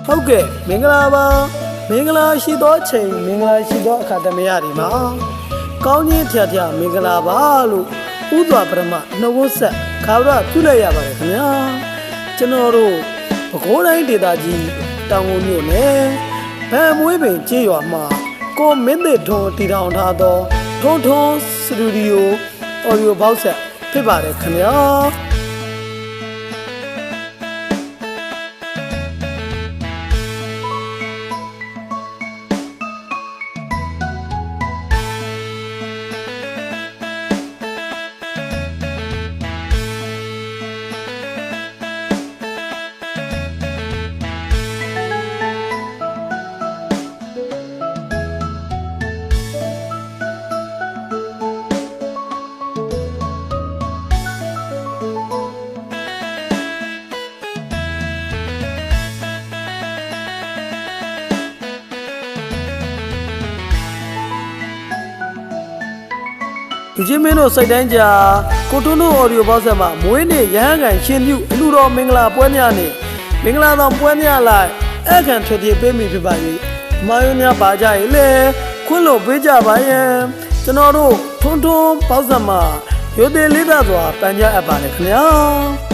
ဟုတ်ကဲ့မင်္ဂလာပါမင်္ဂလာရှိသောအချိန်မင်္ဂလာရှိသောအခါသမယတွေမှာကောင်းခြင်းထျားထျားမင်္ဂလာပါလို့ဥစွာပရမနှုတ်ဆက်ခါရပြုလိုက်ရပါတယ်ခင်ဗျာကျွန်တော်တို့ပဲခူးတိုင်းဒေသကြီးတောင်ကုန်မြို့နယ်ဗန်မွေးပင်ကျေးရွာမှာကိုမင်းသစ်ထွန်းတည်ထောင်ထားသောထွန်းထွန်းစတူဒီယိုအော်ဒီယိုဘောက်ဆက်ဖြစ်ပါတယ်ခင်ဗျာဒီချင်းမင်းတို့စိတ်တိုင်းကြာကိုတွန်းတို့အော်ဒီယိုဘောက်ဆက်မှာမွေးနေ့ရဟန်းကန်ရှင်ပြုအလှတော်မင်္ဂလာပွဲများနဲ့မင်္ဂလာဆောင်ပွဲများလိုက်အခန့်ထွေပြေးပေးမိဖြစ်ပါ၏မာယုံများပါကြရဲ့လေခွင့်လို့ပေးကြပါရဲ့ကျွန်တော်တို့ထွန်းထွန်းဘောက်ဆက်မှာရိုသေလေးသားစွာပန်ကြအပ်ပါလေခင်ဗျာ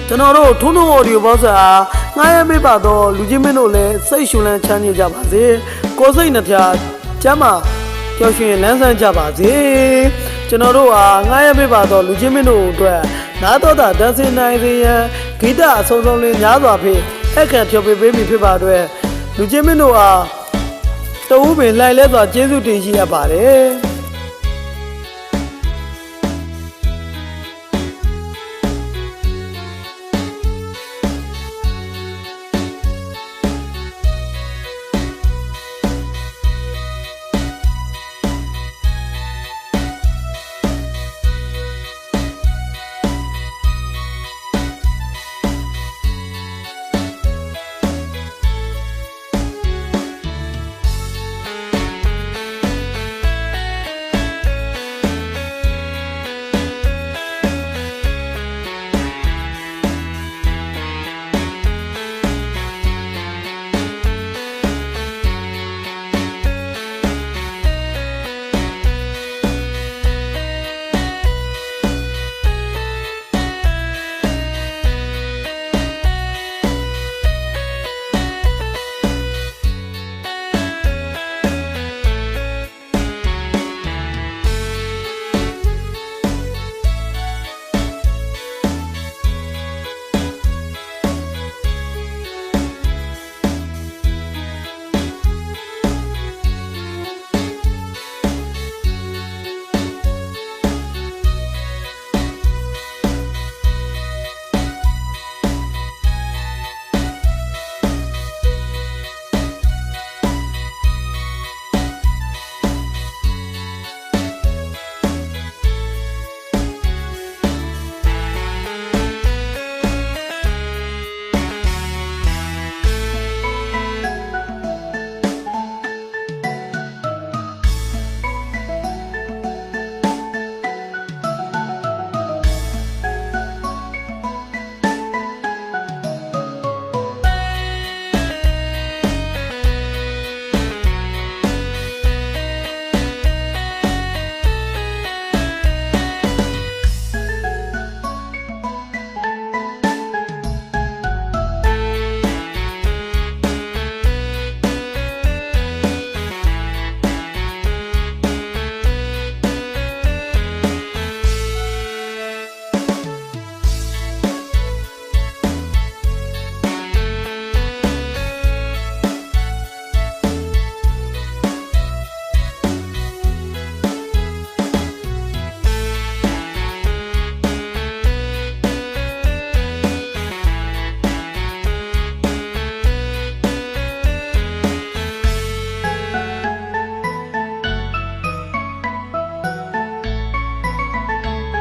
ကျွန်တော်တို့ထွန်းထွန်းအော်ဒီယိုဘောက်ဆက်အားငှားရမ်းပေးပါတော့လူချင်းမင်းတို့လည်းစိတ်ရှုလန်းချမ်းမြေ့ကြပါစေကိုယ်စိတ်နှပြကျမ်းမာပျော်ရွှင်လန်းဆန်းကြပါစေကျွန်တော်တို့အားငှားရမ်းပေးပါတော့လူချင်းမင်းတို့အတွက်နားတော်တာတန်းစင်နိုင်စေရန်ဂီတအဆုံးဆုံးလေးများစွာဖြင့်အခန့်ဖြောပေးပေးမိဖြစ်ပါအတွက်လူချင်းမင်းတို့အားတဝူးပင်လိုက်လဲစွာကျေးဇူးတင်ရှိရပါတယ်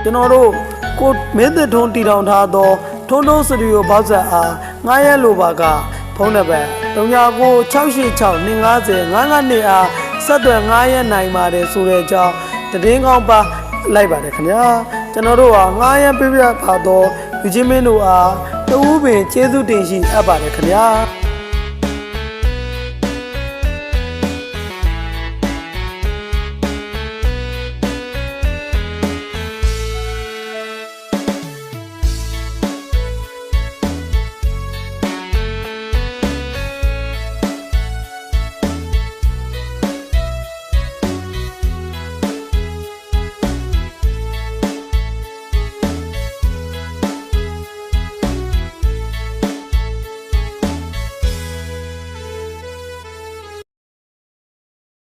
ကျွန်တော်တို့ကိုမင်းသက်ထွန်းတည်ထောင်ထားသောထွန်းစတူဒီယိုဘောက်ဆာအားငှားရမ်းလိုပါကဖုန်းနံပါတ်399686 250 952အားဆက်သွယ်ငှားရမ်းနိုင်ပါတယ်ဆိုတဲ့အကြောင်းသတင်းကောင်းပါလိုက်ပါတယ်ခင်ဗျာကျွန်တော်တို့ဟာငှားရမ်းပြပြပါတော့လူချင်းမင်းတို့အားတဦးပင်ကျေးဇူးတင်ရှိအပ်ပါတယ်ခင်ဗျာ